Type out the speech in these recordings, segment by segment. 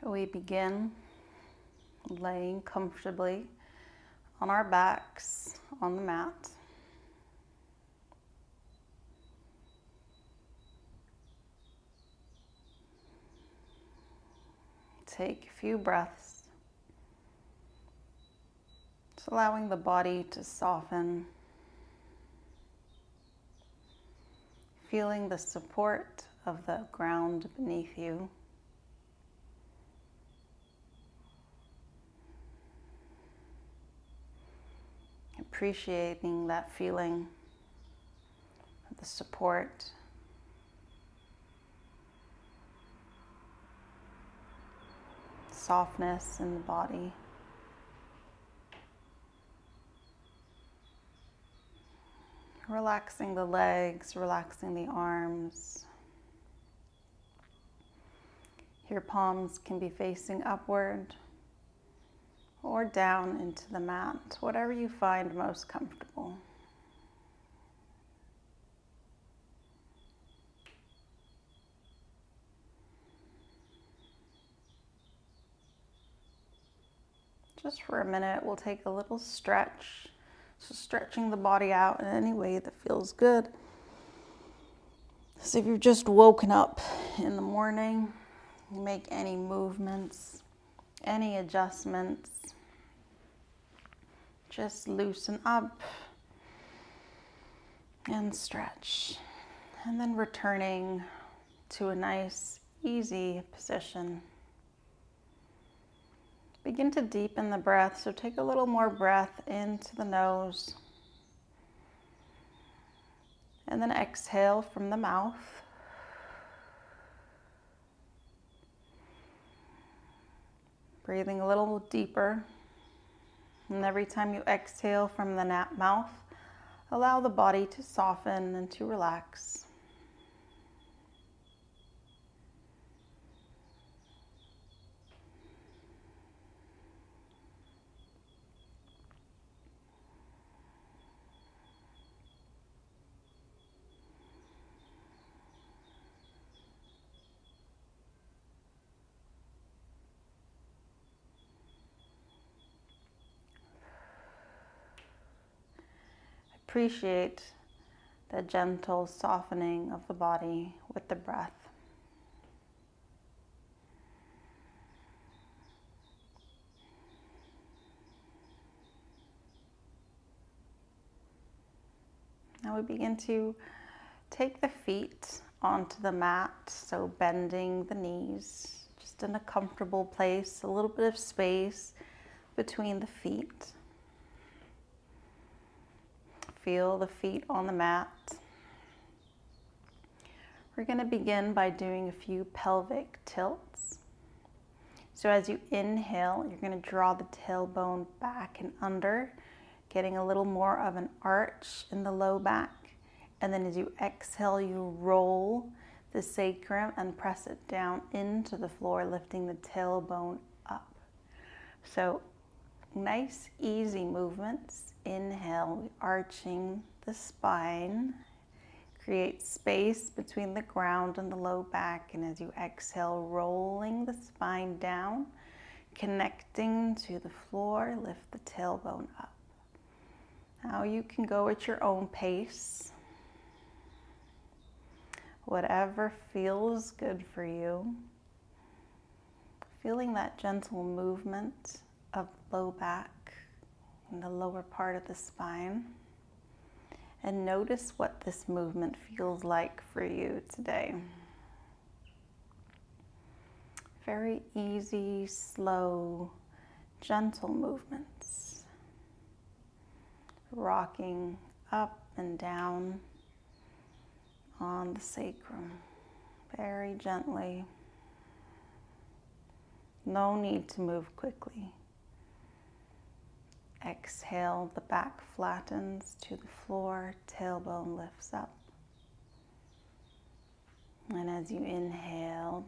We begin laying comfortably on our backs on the mat. Take a few breaths, just allowing the body to soften, feeling the support of the ground beneath you. Appreciating that feeling of the support. Softness in the body. Relaxing the legs, relaxing the arms. Your palms can be facing upward or down into the mat, whatever you find most comfortable. Just for a minute, we'll take a little stretch. So stretching the body out in any way that feels good. So if you've just woken up in the morning, you make any movements, any adjustments, just loosen up and stretch. And then returning to a nice, easy position. Begin to deepen the breath, so take a little more breath into the nose. And then exhale from the mouth. Breathing a little deeper. And every time you exhale from the mouth, allow the body to soften and to relax. Appreciate the gentle softening of the body with the breath. Now we begin to take the feet onto the mat, so bending the knees, just in a comfortable place, a little bit of space between the feet. Feel the feet on the mat. We're going to begin by doing a few pelvic tilts. So as you inhale, you're going to draw the tailbone back and under, getting a little more of an arch in the low back. And then as you exhale, you roll the sacrum and press it down into the floor, lifting the tailbone up. So nice, easy movements. Inhale, arching the spine. Create space between the ground and the low back. And as you exhale, rolling the spine down, connecting to the floor, lift the tailbone up. Now you can go at your own pace. Whatever feels good for you. Feeling that gentle movement of the low back and the lower part of the spine. And notice what this movement feels like for you today. Very easy, slow, gentle movements. Rocking up and down on the sacrum, very gently. No need to move quickly. Exhale, the back flattens to the floor, tailbone lifts up. And as you inhale,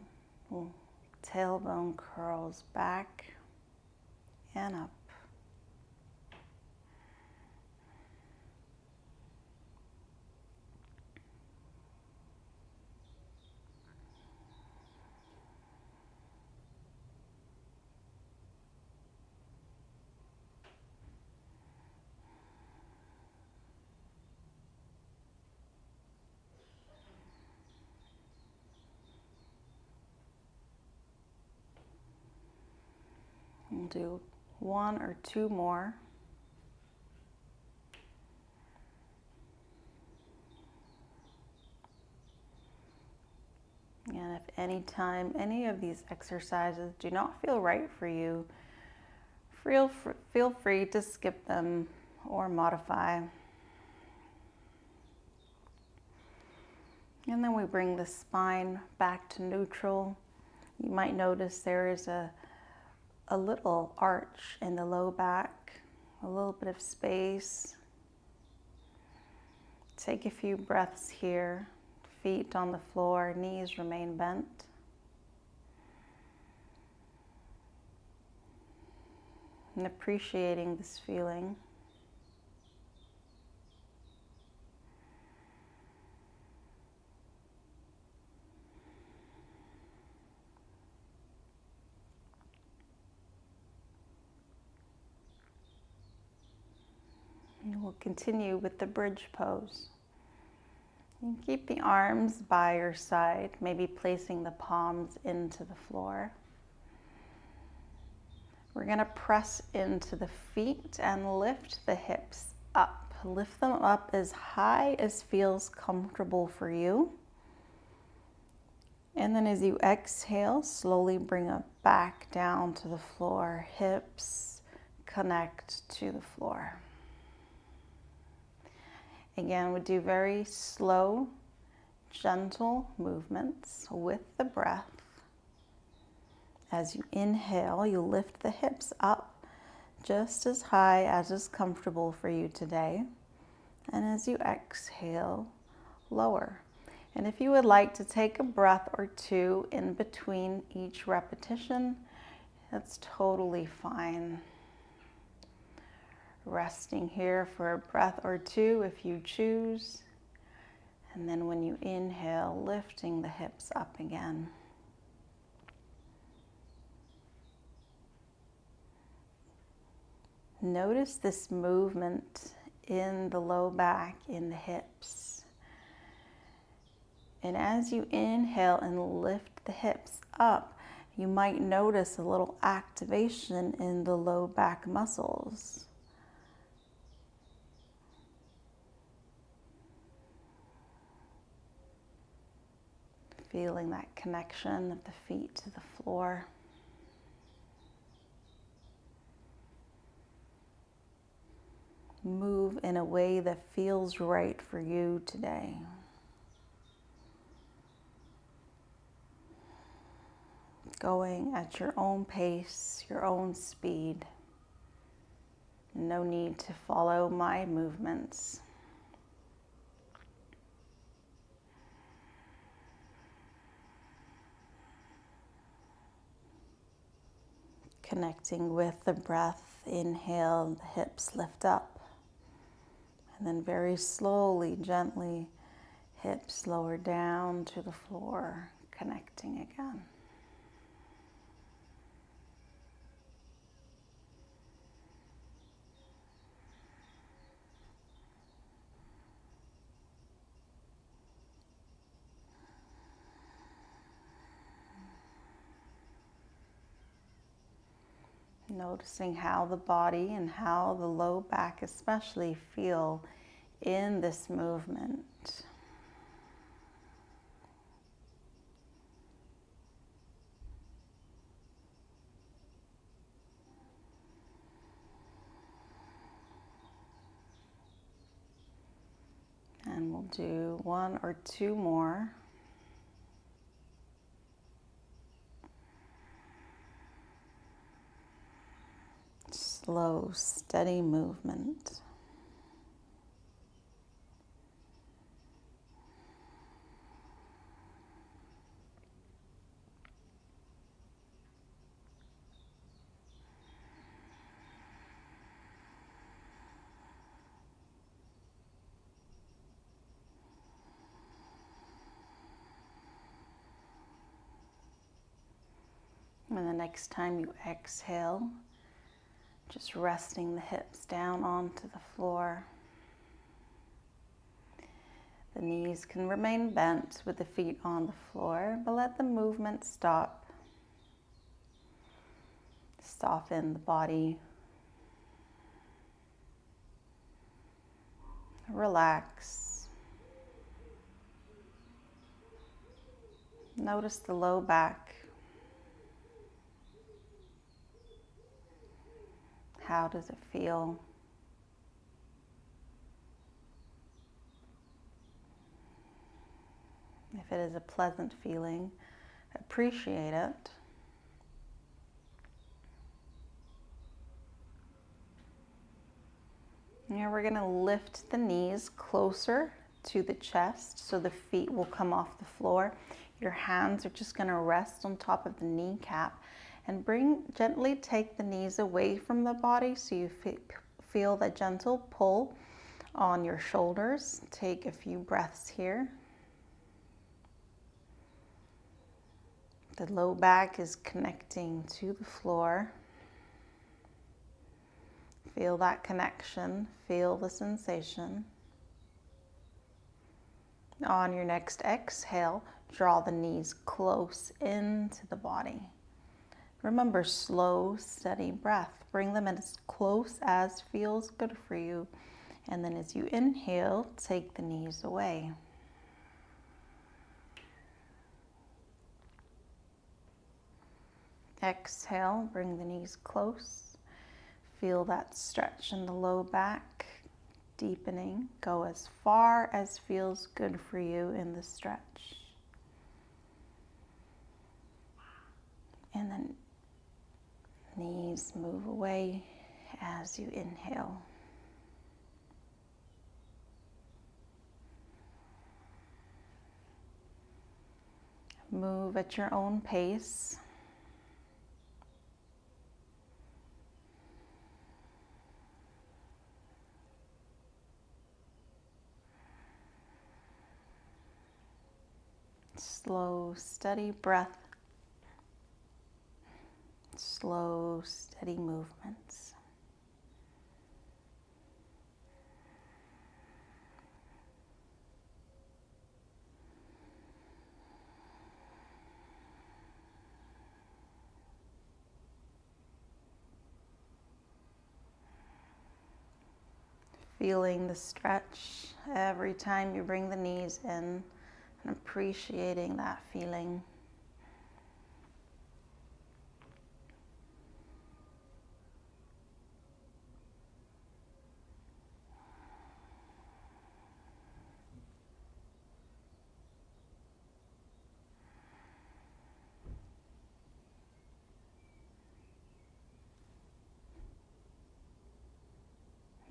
tailbone curls back and up. We'll do 1 or 2 more. And if anytime any of these exercises do not feel right for you, feel free to skip them or modify. And then we bring the spine back to neutral. You might notice there is a little arch in the low back, a little bit of space. Take a few breaths here. Feet on the floor, knees remain bent. And appreciating this feeling. And we'll continue with the bridge pose. And keep the arms by your side, maybe placing the palms into the floor. We're going to press into the feet and lift the hips up. Lift them up as high as feels comfortable for you. And then as you exhale, slowly bring it back down to the floor. Hips connect to the floor. Again, we do very slow, gentle movements with the breath. As you inhale, you lift the hips up just as high as is comfortable for you today. And as you exhale, lower. And if you would like to take a breath or two in between each repetition, that's totally fine. Resting here for a breath or two if you choose. And then when you inhale, lifting the hips up again. Notice this movement in the low back, in the hips. And as you inhale and lift the hips up, you might notice a little activation in the low back muscles. Feeling that connection of the feet to the floor. Move in a way that feels right for you today. Going at your own pace, your own speed. No need to follow my movements. Connecting with the breath, inhale, the hips lift up. And then very slowly, gently, hips lower down to the floor, connecting again. Noticing how the body and how the low back especially feel in this movement. And we'll do 1 or 2 more. Slow, steady movement. And the next time you exhale, just resting the hips down onto the floor. The knees can remain bent with the feet on the floor, but let the movement stop. Soften the body. Relax. Notice the low back. How does it feel? If it is a pleasant feeling, appreciate it. Now we're going to lift the knees closer to the chest so the feet will come off the floor. Your hands are just going to rest on top of the kneecap and gently take the knees away from the body so you feel the gentle pull on your shoulders. Take a few breaths here. The low back is connecting to the floor. Feel that connection, feel the sensation. On your next exhale, draw the knees close into the body. Remember, slow, steady breath. Bring them as close as feels good for you. And then as you inhale, take the knees away. Exhale, bring the knees close. Feel that stretch in the low back, deepening. Go as far as feels good for you in the stretch. And then knees move away as you inhale. Move at your own pace. Slow, steady breath. Slow, steady movements. Feeling the stretch every time you bring the knees in and appreciating that feeling.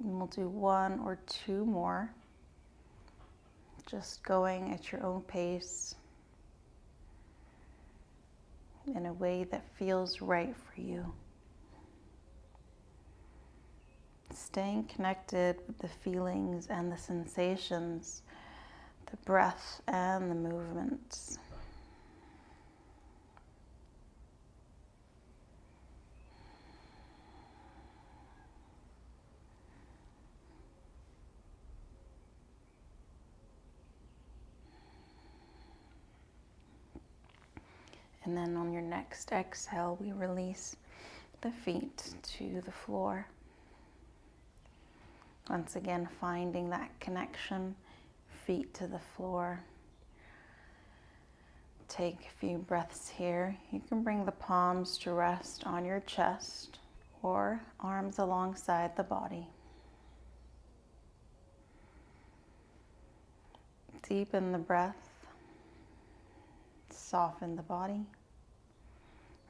And we'll do one or two more. Just going at your own pace in a way that feels right for you. Staying connected with the feelings and the sensations, the breath and the movements. And then on your next exhale, we release the feet to the floor. Once again, finding that connection, feet to the floor. Take a few breaths here. You can bring the palms to rest on your chest or arms alongside the body. Deepen the breath. Soften the body.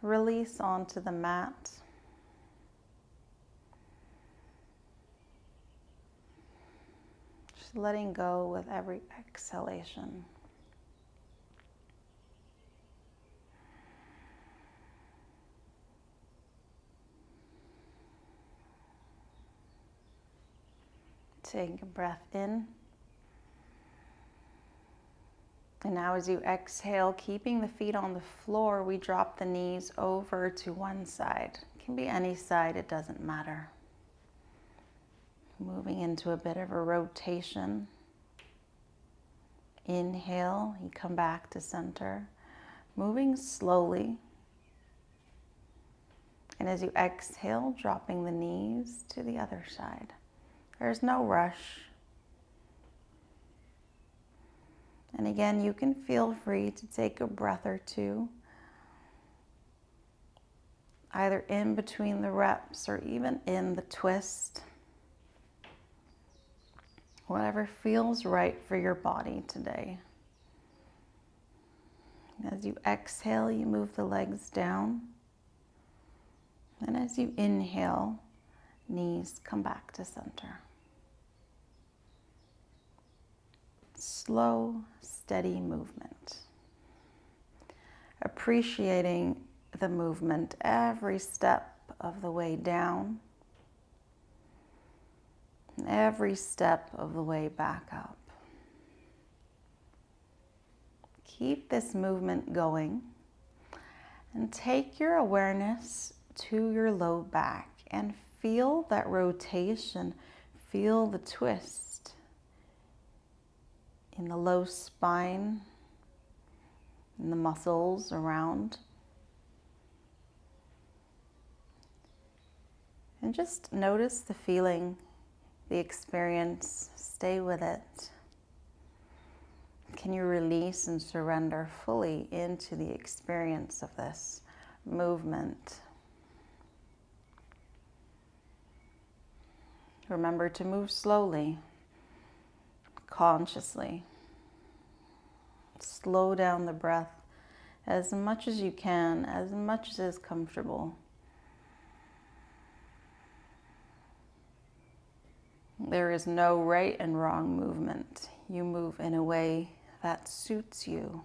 Release onto the mat. Just letting go with every exhalation. Take a breath in. And now as you exhale, keeping the feet on the floor, we drop the knees over to one side. It can be any side, it doesn't matter. Moving into a bit of a rotation. Inhale, you come back to center. Moving slowly. And as you exhale, dropping the knees to the other side. There's no rush. And again, you can feel free to take a breath or two, either in between the reps or even in the twist. Whatever feels right for your body today. As you exhale, you move the legs down. And as you inhale, knees come back to center. Slow, steady movement. Appreciating the movement every step of the way down, and every step of the way back up. Keep this movement going and take your awareness to your low back and feel that rotation, feel the twist in the low spine, in the muscles around. And just notice the feeling, the experience, stay with it. Can you release and surrender fully into the experience of this movement? Remember to move slowly, consciously. Slow down the breath as much as you can, as much as is comfortable. There is no right and wrong movement. You move in a way that suits you.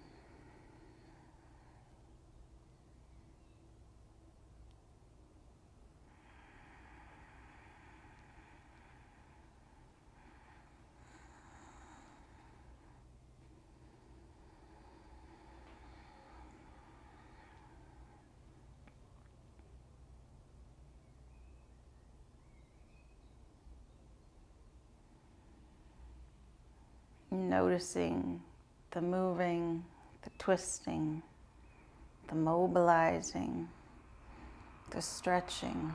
Noticing the moving, the twisting, the mobilizing, the stretching.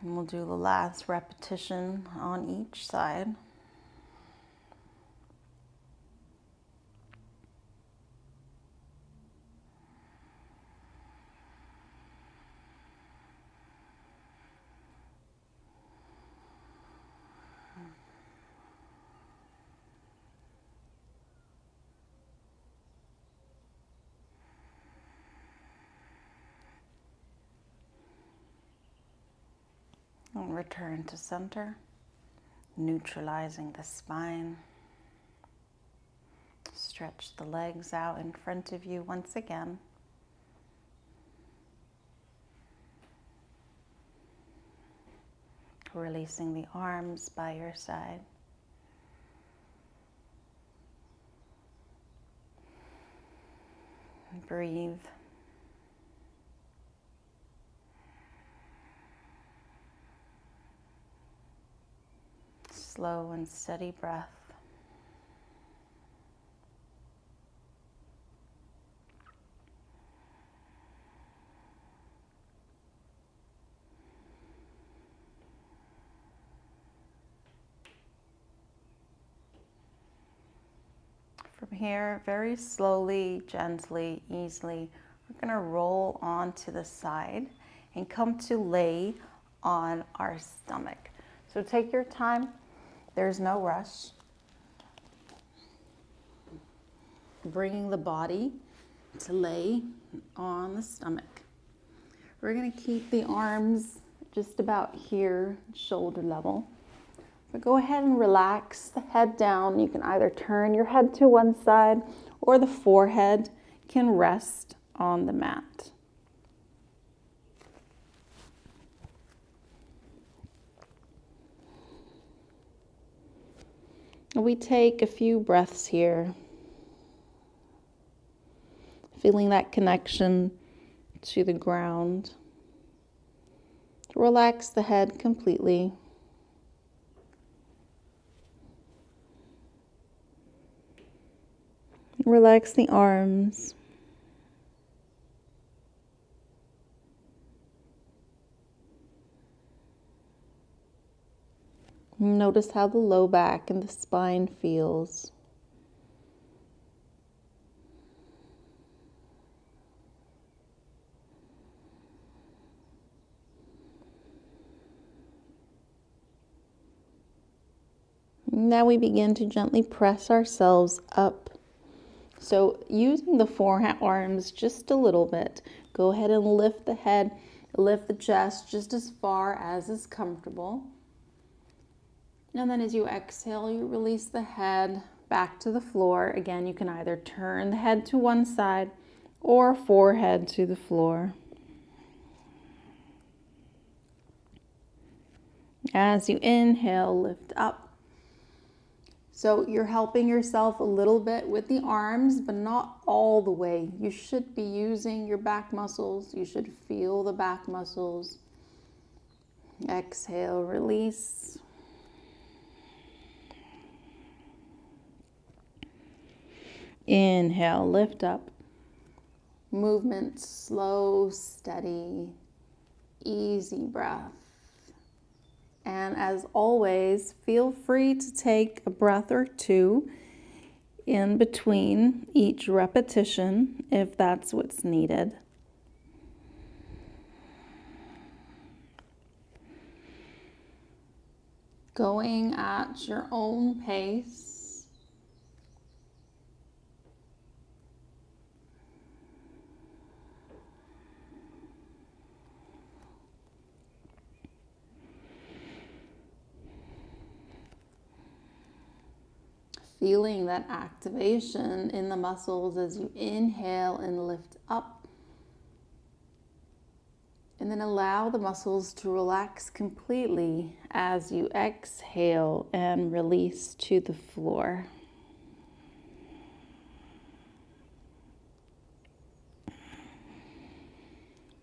And we'll do the last repetition on each side. And return to center, neutralizing the spine. Stretch the legs out in front of you once again. Releasing the arms by your side. Breathe. Slow and steady breath. From here, very slowly, gently, easily, we're going to roll onto the side and come to lay on our stomach. So take your time. There's no rush. Bringing the body to lay on the stomach. We're going to keep the arms just about here, shoulder level. But go ahead and relax the head down. You can either turn your head to one side or the forehead can rest on the mat. We take a few breaths here, feeling that connection to the ground. Relax the head completely. Relax the arms. Notice how the low back and the spine feels. Now we begin to gently press ourselves up. So using the forearms just a little bit, go ahead and lift the head, lift the chest just as far as is comfortable. And then as you exhale, you release the head back to the floor. Again, you can either turn the head to one side or forehead to the floor. As you inhale, lift up. So you're helping yourself a little bit with the arms, but not all the way. You should be using your back muscles. You should feel the back muscles. Exhale, release. Inhale, lift up. Movement, slow, steady, easy breath. And as always, feel free to take a breath or two in between each repetition if that's what's needed. Going at your own pace. Feeling that activation in the muscles as you inhale and lift up. And then allow the muscles to relax completely as you exhale and release to the floor.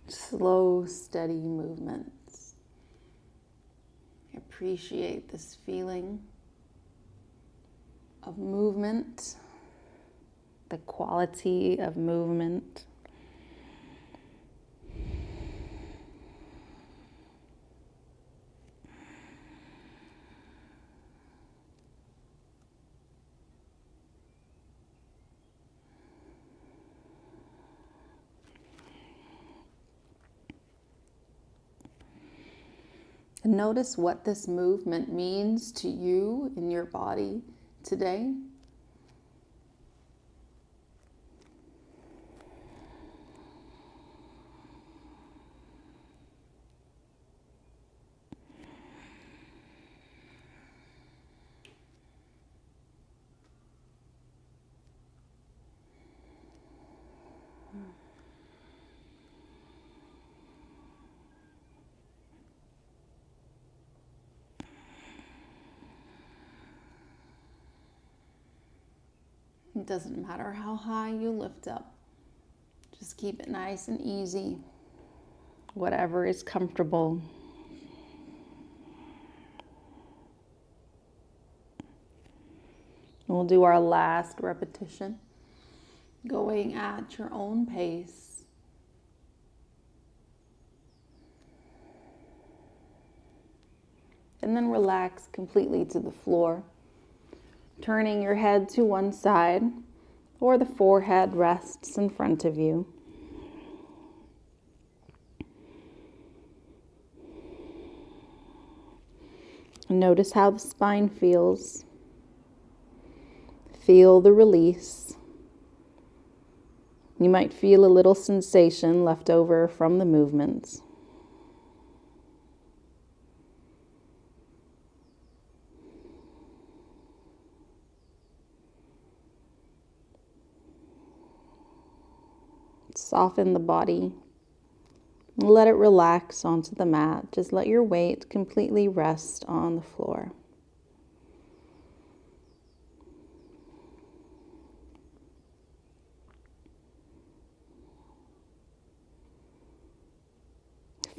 Slow, steady movements. Appreciate this feeling of movement, the quality of movement. And notice what this movement means to you in your body today. It doesn't matter how high you lift up. Just keep it nice and easy. Whatever is comfortable. We'll do our last repetition, going at your own pace. And then relax completely to the floor, turning your head to one side, or the forehead rests in front of you. Notice how the spine feels. Feel the release. You might feel a little sensation left over from the movements. Soften the body. Let it relax onto the mat. Just let your weight completely rest on the floor.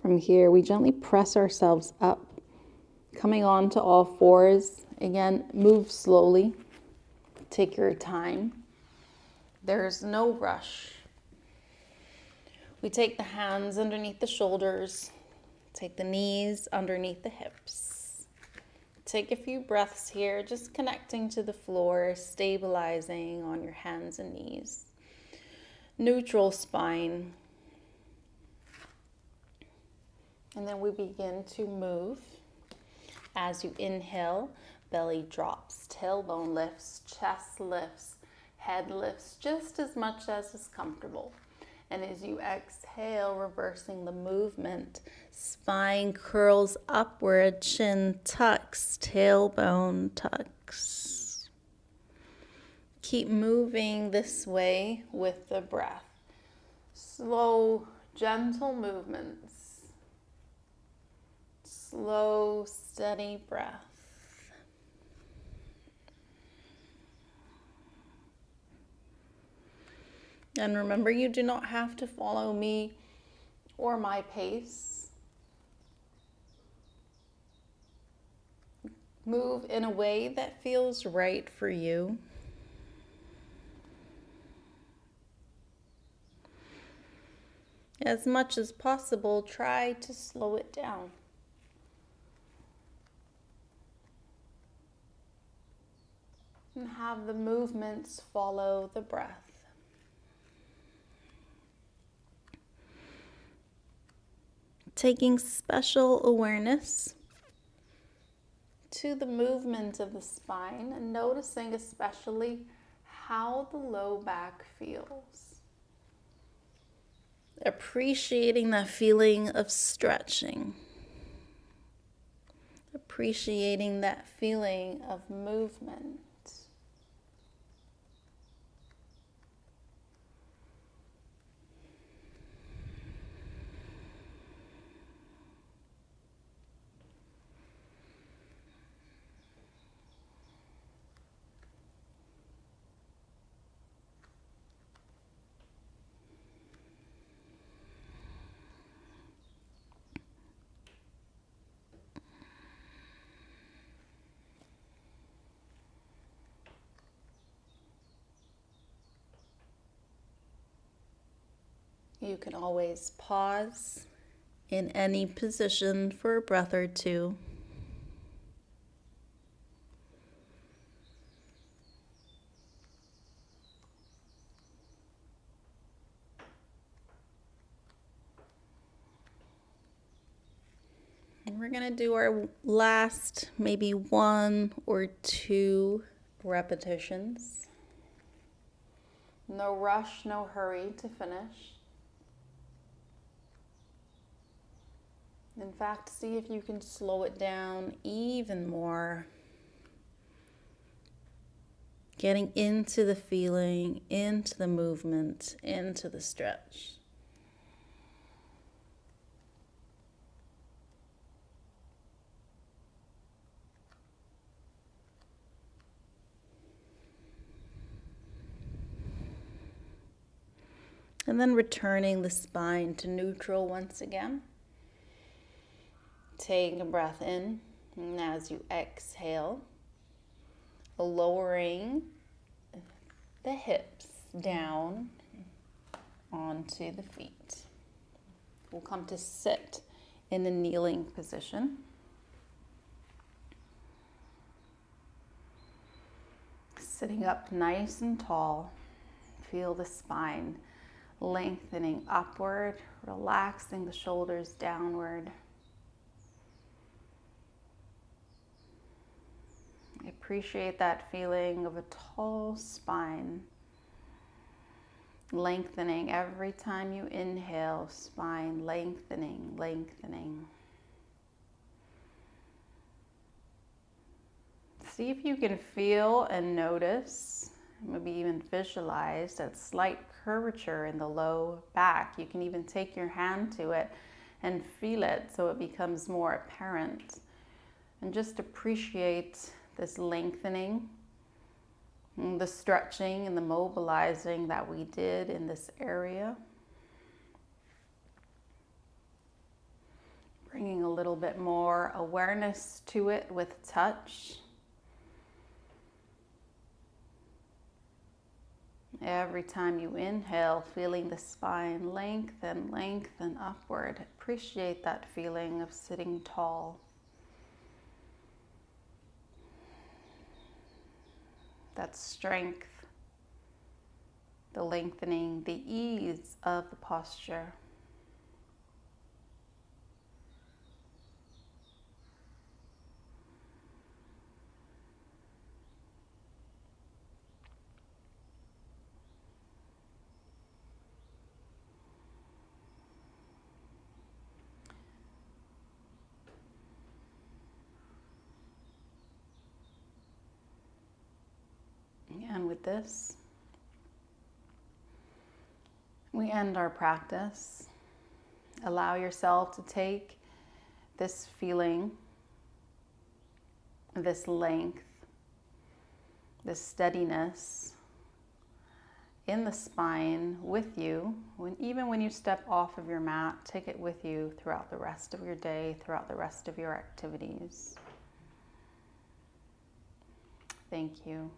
From here, we gently press ourselves up, coming on to all fours. Again, move slowly. Take your time. There's no rush. We take the hands underneath the shoulders, take the knees underneath the hips. Take a few breaths here, just connecting to the floor, stabilizing on your hands and knees. Neutral spine. And then we begin to move. As you inhale, belly drops, tailbone lifts, chest lifts, head lifts just as much as is comfortable. And as you exhale, reversing the movement, spine curls upward, chin tucks, tailbone tucks. Keep moving this way with the breath. Slow, gentle movements. Slow, steady breath. And remember, you do not have to follow me or my pace. Move in a way that feels right for you. As much as possible, try to slow it down. And have the movements follow the breath. Taking special awareness to the movement of the spine and noticing especially how the low back feels. Appreciating that feeling of stretching. Appreciating that feeling of movement. You can always pause in any position for a breath or two. And we're going to do our last maybe 1 or 2 repetitions. No rush, no hurry to finish. In fact, see if you can slow it down even more. Getting into the feeling, into the movement, into the stretch. And then returning the spine to neutral once again. Take a breath in, and as you exhale, lowering the hips down onto the feet. We'll come to sit in a kneeling position. Sitting up nice and tall, feel the spine lengthening upward, relaxing the shoulders downward. Appreciate that feeling of a tall spine, lengthening every time you inhale, spine lengthening, lengthening. See if you can feel and notice, maybe even visualize that slight curvature in the low back. You can even take your hand to it and feel it so it becomes more apparent. And just appreciate this lengthening, the stretching and the mobilizing that we did in this area. Bringing a little bit more awareness to it with touch. Every time you inhale, feeling the spine lengthen, lengthen upward. Appreciate that feeling of sitting tall. That strength, the lengthening, the ease of the posture. And with this, we end our practice. Allow yourself to take this feeling, this length, this steadiness in the spine with you. Even when you step off of your mat, take it with you throughout the rest of your day, throughout the rest of your activities. Thank you.